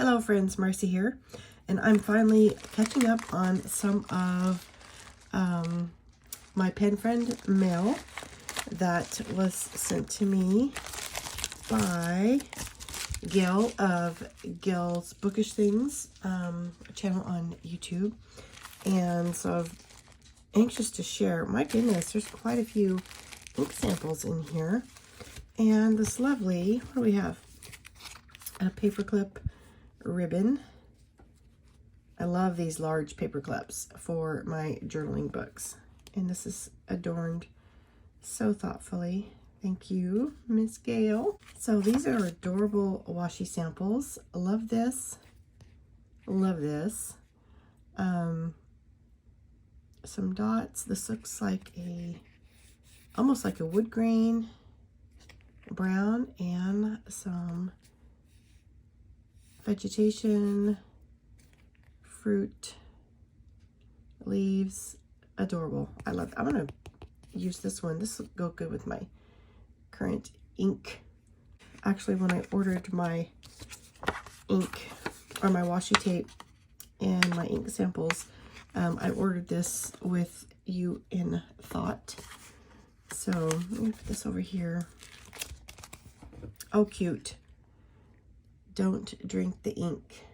Hello friends, Marcy here, and I'm finally catching up on some of my pen friend mail that was sent to me by Gail of Gail's Bookish Things channel on YouTube. And so I'm anxious to share. My goodness, there's quite a few ink samples in here. And this lovely, what do we have? A paperclip ribbon. I love these large paper clips for my journaling books. And this is adorned so thoughtfully. Thank you, Miss Gail. So these are adorable washi samples. Love this. Love this. Some dots. This looks like almost like a wood grain brown, and some vegetation, fruit, leaves. Adorable. I love it. I'm going to use this one. This will go good with my current ink. Actually, when I ordered my ink or my washi tape and my ink samples, I ordered this with you in thought. So let me put this over here. Oh, cute. Don't drink the ink.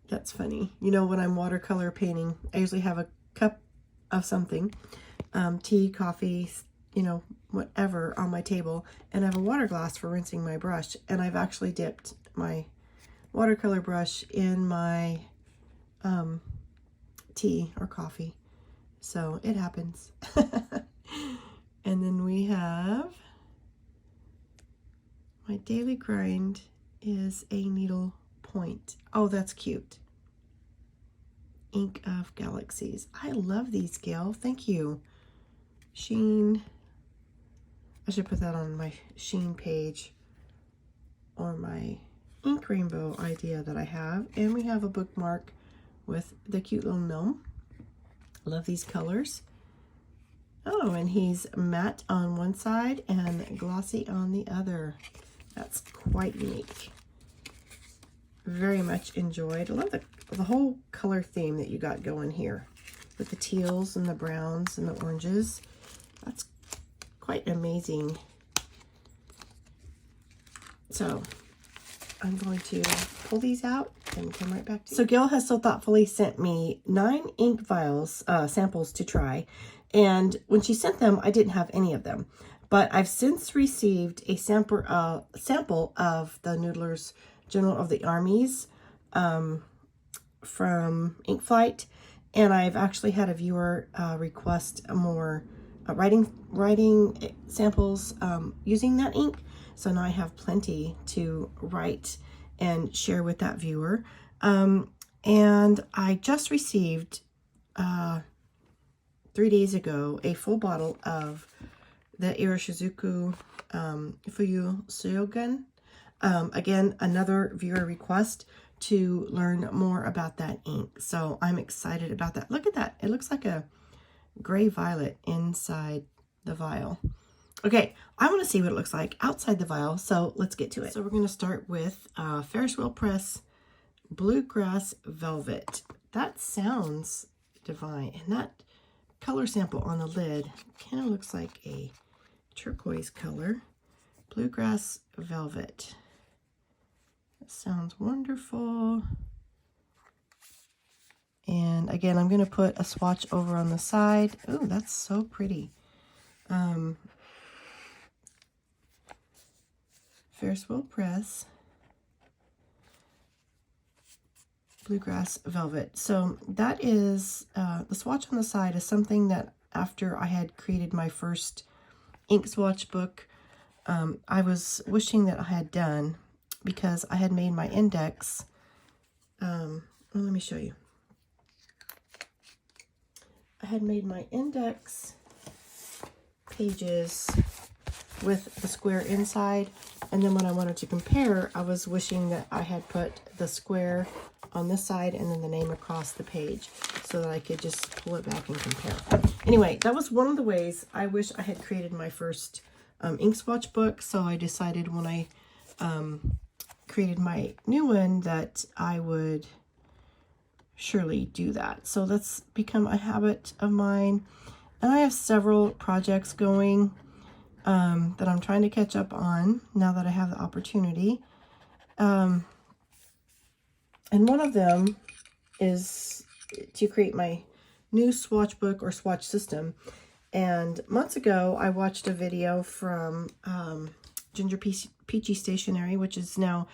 That's funny. You know, when I'm watercolor painting, I usually have a cup of something, tea, coffee, you know, whatever on my table, and I have a water glass for rinsing my brush, and I've actually dipped my watercolor brush in my tea or coffee. So it happens. And then we have my daily grind is a needle point. Oh, that's cute. Ink of Galaxies. I love these, Gail. Thank you. Sheen. I should put that on my Sheen page or my ink rainbow idea that I have. And we have a bookmark with the cute little gnome. Love these colors. Oh, and he's matte on one side and glossy on the other. That's quite unique. Very much enjoyed. I love the whole color theme that you got going here with the teals and the browns and the oranges. That's quite amazing. So I'm going to pull these out and come right back to you. So Gail has so thoughtfully sent me 9 ink vials, samples to try. And when she sent them, I didn't have any of them. But I've since received a sample of the Noodler's General of the Armies from Ink Flight. And I've actually had a viewer request more writing samples using that ink. So now I have plenty to write and share with that viewer. And I just received 3 days ago a full bottle of the Iroshizuku Fuyu Syogun. Again, another viewer request to learn more about that ink. So I'm excited about that. Look at that. It looks like a gray violet inside the vial. Okay, I want to see what it looks like outside the vial, so let's get to it. So we're going to start with Ferris Wheel Press Bluegrass Velvet. That sounds divine. And that color sample on the lid kind of looks like a turquoise color. Bluegrass Velvet. That sounds wonderful. And again, I'm going to put a swatch over on the side. Oh, that's so pretty. Ferris Wheel Press Bluegrass Velvet. So that is, the swatch on the side is something that after I had created my first ink swatch book, I was wishing that I had done, because I had made my index. Well, let me show you. I had made my index pages with the square inside, and then when I wanted to compare, I was wishing that I had put the square on this side and then the name across the page so that I could just pull it back and compare. Anyway, that was one of the ways I wish I had created my first ink swatch book. So I decided when I created my new one that I would surely do that. So that's become a habit of mine. And I have several projects going that I'm trying to catch up on now that I have the opportunity. And one of them is to create my new swatch book or swatch system. And months ago, I watched a video from Ginger Peachy Stationery, which is now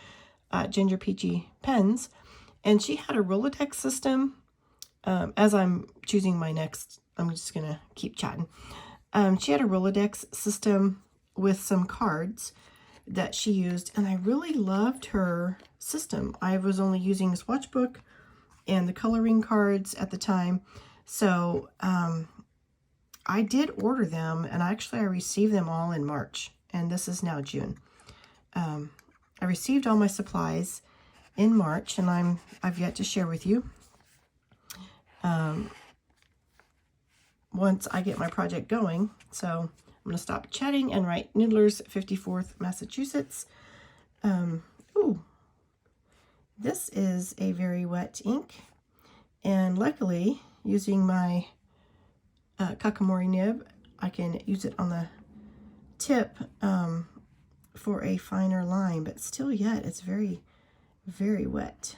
Ginger Peachy Pens. And she had a Rolodex system. As I'm choosing my next, I'm just going to keep chatting. She had a Rolodex system with some cards that she used, and I really loved her system. I was only using the swatch book and the coloring cards at the time. So I did order them, and actually I received them all in March, and this is now June. I received all my supplies in March, and I've yet to share with you once I get my project going. So I'm going to stop chatting and write Noodler's 54th Massachusetts. Ooh, this is a very wet ink, and luckily using my Kakimori nib, I can use it on the tip for a finer line, but still yet it's very, very wet.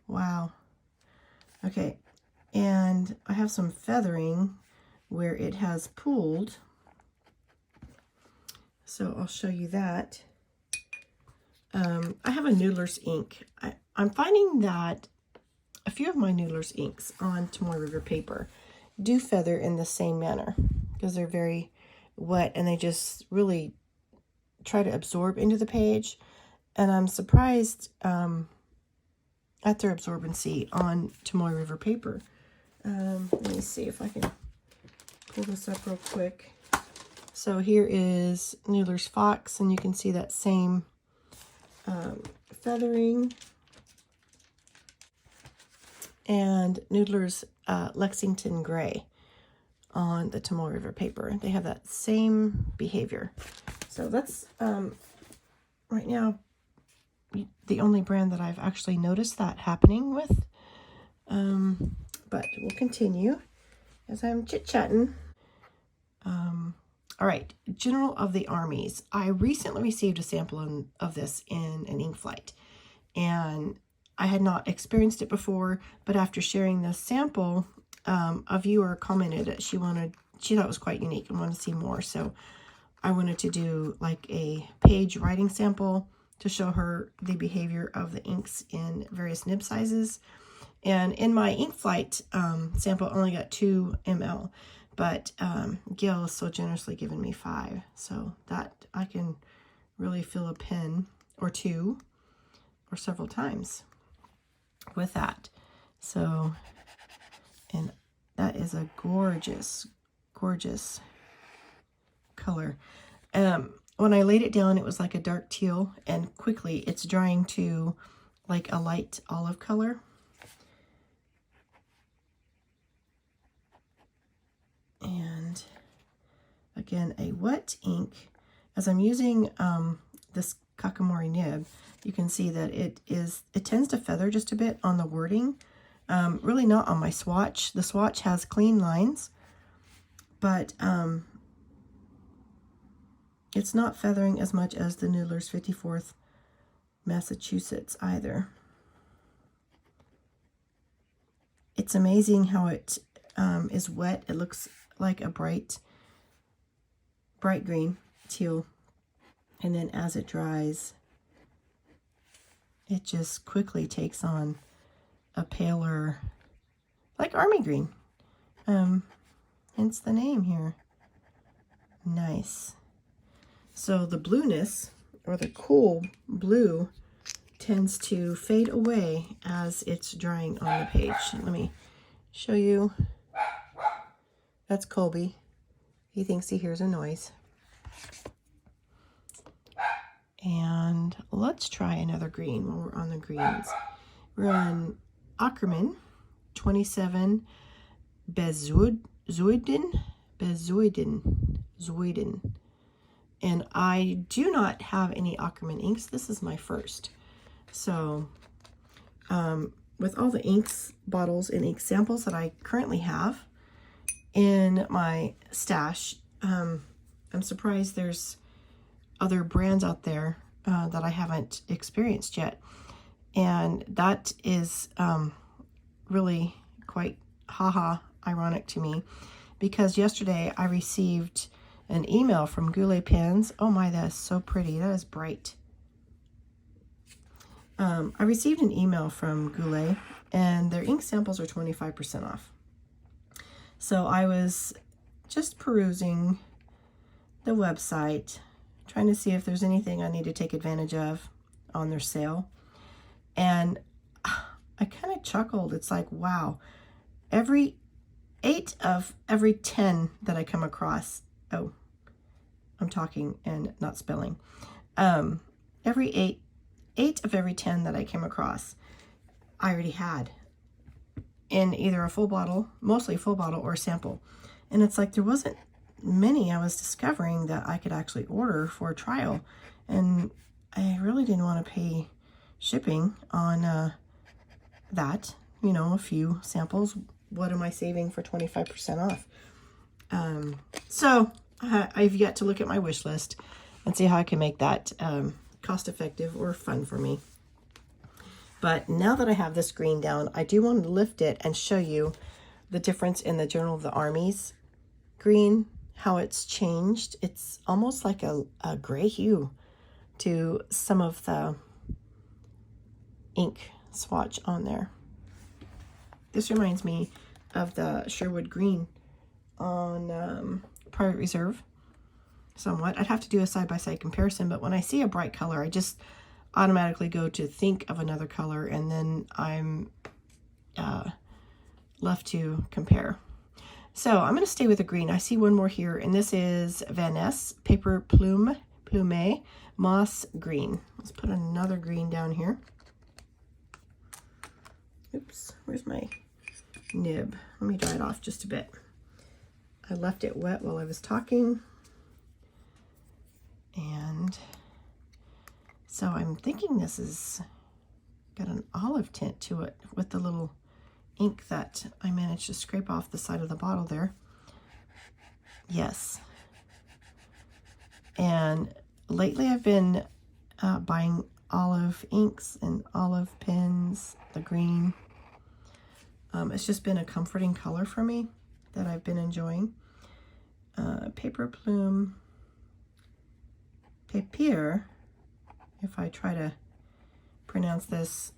Wow. Okay, and I have some feathering where it has pooled, so I'll show you that. I have a Noodler's ink. I'm finding that a few of my Noodler's inks on Tomoe River paper do feather in the same manner because they're very wet and they just really try to absorb into the page. And I'm surprised at their absorbency on Tomoe River paper. Let me see if I can pull this up real quick. So here is Noodler's Fox, and you can see that same feathering, and Noodler's Lexington Gray on the Tomoe River paper. They have that same behavior. So that's right now the only brand that I've actually noticed that happening with. But we'll continue as I'm chit-chatting. All right, General of the Armies. I recently received a sample of this in an ink flight, and I had not experienced it before, but after sharing this sample, a viewer commented that she thought it was quite unique and wanted to see more. So I wanted to do like a page writing sample to show her the behavior of the inks in various nib sizes. And in my ink flight sample, I only got 2 ml, but Gail has so generously given me 5, so that I can really fill a pen or 2 or several times with that. So, and that is a gorgeous, gorgeous color. When I laid it down, it was like a dark teal, and quickly it's drying to like a light olive color. And again, a wet ink. As I'm using this Kakimori nib, you can see that it tends to feather just a bit on the wording. Really not on my swatch. The swatch has clean lines, but it's not feathering as much as the Noodler's 54th Massachusetts either. It's amazing how it is wet. It looks like a bright green teal, and then as it dries, it just quickly takes on a paler, like army green, hence the name here. Nice. So the blueness, or the cool blue, tends to fade away as it's drying on the page. Let me show you. That's Colby. He thinks he hears a noise. And let's try another green while we're on the greens. We're on Ackerman 27 Bezoud Zoiden. And I do not have any Aquaman inks. This is my first. So with all the inks, bottles, and ink samples that I currently have in my stash, I'm surprised there's other brands out there that I haven't experienced yet. And that is really quite ironic to me, because yesterday I received an email from Goulet Pens. Oh my, that is so pretty. That is bright. I received an email from Goulet, and their ink samples are 25% off. So I was just perusing the website, trying to see if there's anything I need to take advantage of on their sale. And I kind of chuckled. It's like, wow, every 8 of every 10 that I come across, oh, I'm talking and not spelling, every 8 of every 10 that I came across, I already had in either a full bottle, mostly full bottle, or sample. And it's like there wasn't many I was discovering that I could actually order for a trial. And I really didn't want to pay shipping on that, you know, a few samples. What am I saving for 25% off? So I've yet to look at my wish list and see how I can make that cost effective or fun for me. But now that I have this green down, I do want to lift it and show you the difference in the Journal of the Armies green, how it's changed. It's almost like a gray hue to some of the ink swatch on there. This reminds me of the Sherwood green on Private Reserve somewhat. I'd have to do a side-by-side comparison, but when I see a bright color, I just automatically go to think of another color, and then I'm left to compare. So I'm going to stay with the green. I see one more here, and this is Van Ness Paper Plume Moss Green. Let's put another green down here. Oops, where's my nib? Let me dry it off just a bit. I left it wet while I was talking. And so I'm thinking this is got an olive tint to it with the little ink that I managed to scrape off the side of the bottle there. Yes. And lately I've been buying olive inks and olive pens, the green. It's just been a comforting color for me that I've been enjoying. Paper Plume, Papier, if I try to pronounce this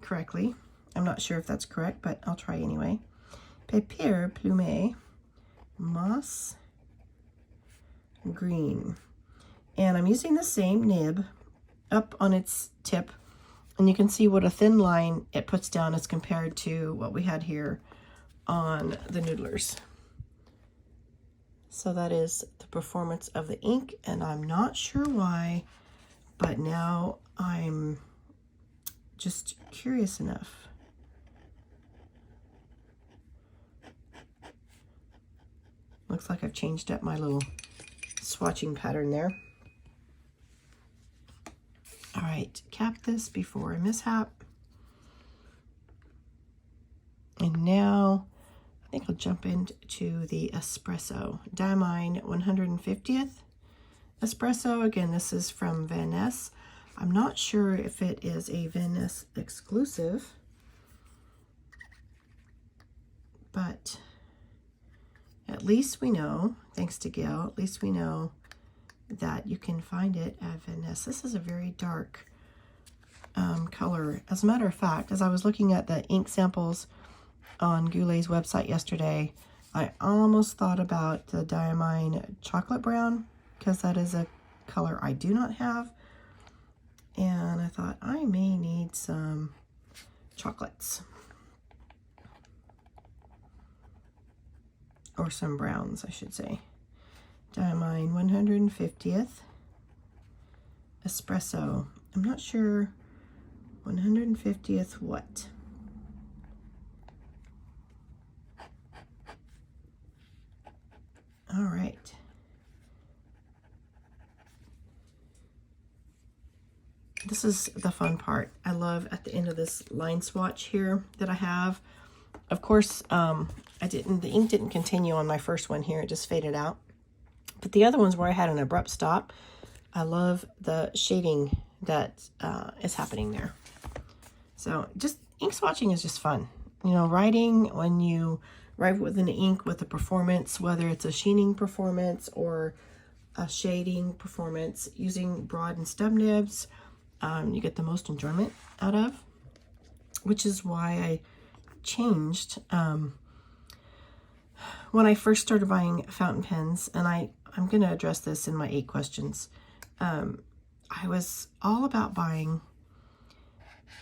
correctly. I'm not sure if that's correct, but I'll try anyway. Papier Plume Moss Green. And I'm using the same nib up on its tip, and you can see what a thin line it puts down as compared to what we had here on the Noodlers. So that is the performance of the ink, and I'm not sure why, but now I'm just curious enough. Looks like I've changed up my little swatching pattern there. All right, cap this before I mishap. And now I think I'll jump into the espresso. Diamine 150th espresso. Again, this is from Van Ness. I'm not sure if it is a Van Ness exclusive, but at least we know, thanks to Gail, at least we know that you can find it at Van Ness. This is a very dark color. As a matter of fact, as I was looking at the ink samples on Goulet's website yesterday, I almost thought about the Diamine Chocolate Brown, because that is a color I do not have. And I thought I may need some chocolates. Or some browns, I should say. Diamine 150th espresso. I'm not sure 150th what. this is the fun part. I love at the end of this line swatch here that I have. Of course, the ink didn't continue on my first one here. It just faded out. But the other ones where I had an abrupt stop, I love the shading that is happening there. So just ink swatching is just fun. You know, writing, when you write with an ink with a performance, whether it's a sheening performance or a shading performance, using broad and stub nibs, you get the most enjoyment out of, which is why I changed when I first started buying fountain pens, and I'm going to address this in my 8 questions. I was all about buying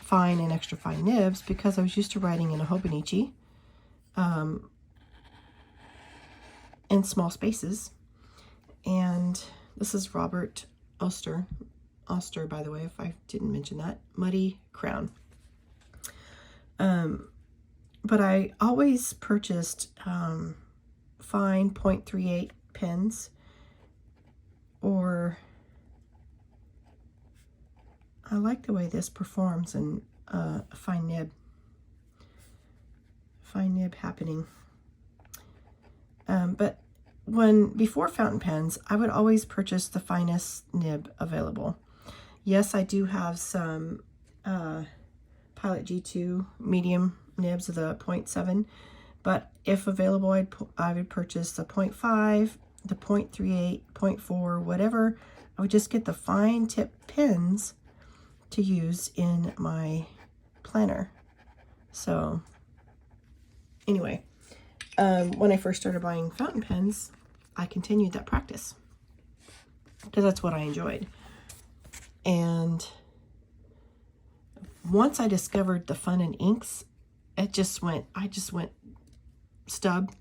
fine and extra fine nibs because I was used to writing in a Hobonichi in small spaces. And this is Robert Oster, by the way, if I didn't mention that, Muddy Crown. But I always purchased fine 0.38 pens, or I like the way this performs in a fine nib happening. But before fountain pens, I would always purchase the finest nib available. Yes, I do have some Pilot G2 medium nibs of the 0.7, but if available, I would purchase the 0.5, the 0.38, 0.4, whatever. I would just get the fine tip pens to use in my planner. So anyway, when I first started buying fountain pens, I continued that practice because that's what I enjoyed. And once I discovered the fun in inks, I just went stub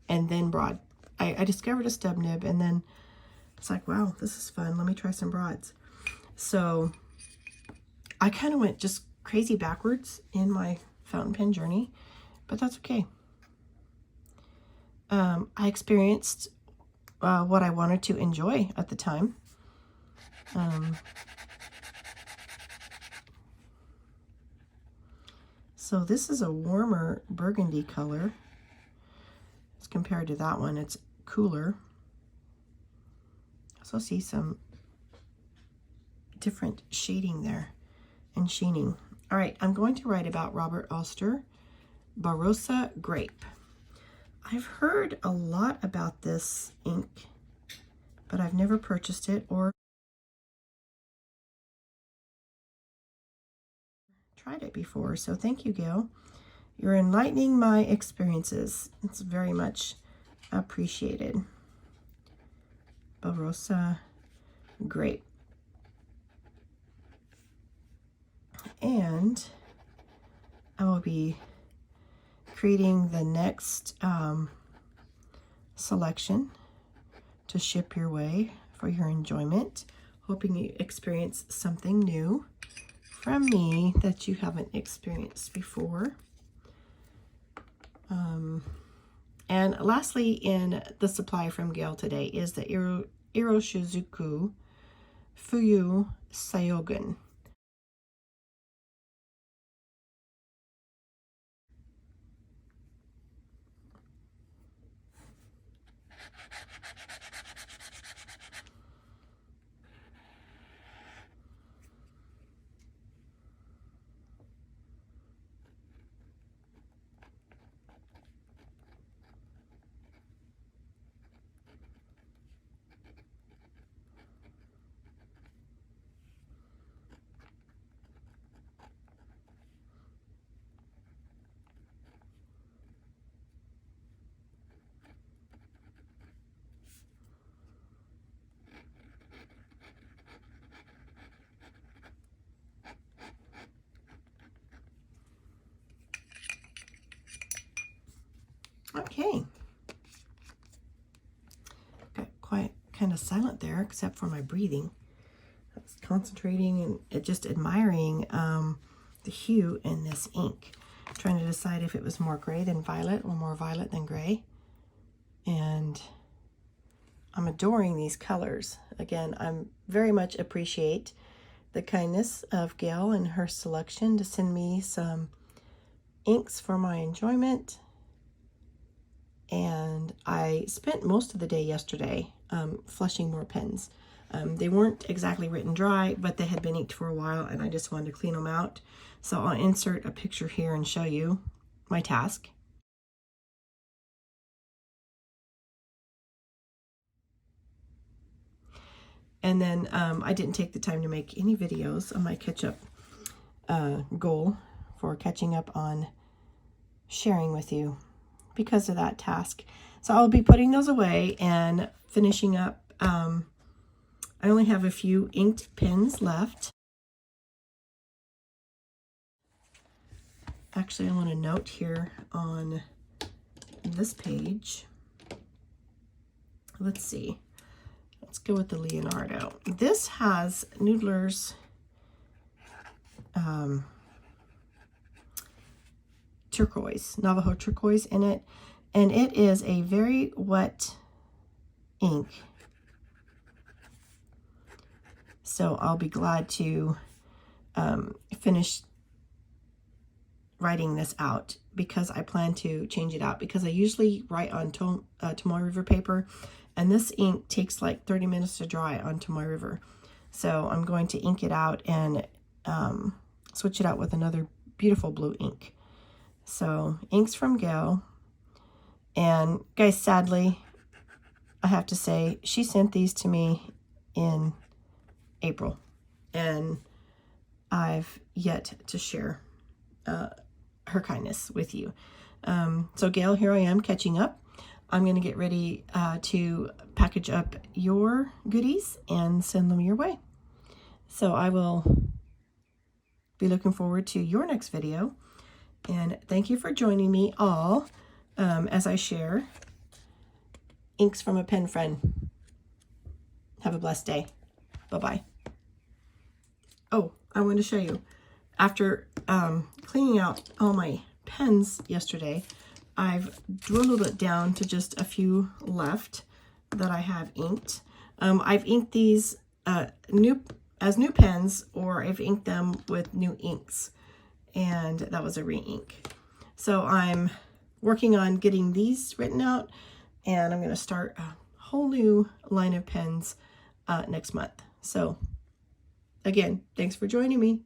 and then broad. I discovered a stub nib, and then it's like, wow, this is fun. Let me try some broads. So I kind of went just crazy backwards in my fountain pen journey, but that's okay. I experienced what I wanted to enjoy at the time. So this is a warmer burgundy color as compared to that one. It's cooler. So see some different shading there and sheening. All right, I'm going to write about Robert Oster, Barossa Grape. I've heard a lot about this ink, but I've never purchased it or tried it before. So thank you, Gail. You're enlightening my experiences. It's very much appreciated. Barossa Grape. And I will be creating the next selection to ship your way for your enjoyment. Hoping you experience something new from me that you haven't experienced before. And lastly, in the supply from Gail today is the Iroshizuku Fuyu Sayogun. Okay. Got quite kind of silent there, except for my breathing. I was concentrating and just admiring the hue in this ink. Trying to decide if it was more gray than violet or more violet than gray. And I'm adoring these colors. Again, I'm very much appreciate the kindness of Gail and her selection to send me some inks for my enjoyment. And I spent most of the day yesterday flushing more pens. They weren't exactly written dry, but they had been inked for a while, and I just wanted to clean them out. So I'll insert a picture here and show you my task. And then I didn't take the time to make any videos on my catch-up goal for catching up on sharing with you because of that task. So I'll be putting those away and finishing up. I only have a few inked pens left. Actually, I want to note here on this page. Let's see. Let's go with the Leonardo. This has Noodler's turquoise, Navajo turquoise in it, and it is a very wet ink. So I'll be glad to finish writing this out, because I plan to change it out, because I usually write on Tomoe River paper, and this ink takes like 30 minutes to dry on Tomoe River. So I'm going to ink it out and switch it out with another beautiful blue ink. So inks from Gail. And guys, sadly, I have to say, she sent these to me in April, and I've yet to share her kindness with you. So Gail, here I am catching up. I'm going to get ready to package up your goodies and send them your way. So I will be looking forward to your next video. And thank you for joining me all as I share inks from a pen friend. Have a blessed day. Bye-bye. Oh, I want to show you. After cleaning out all my pens yesterday, I've dwindled it down to just a few left that I have inked. I've inked these new pens, or I've inked them with new inks, and that was a re-ink. So I'm working on getting these written out, and I'm going to start a whole new line of pens next month. So again, thanks for joining me.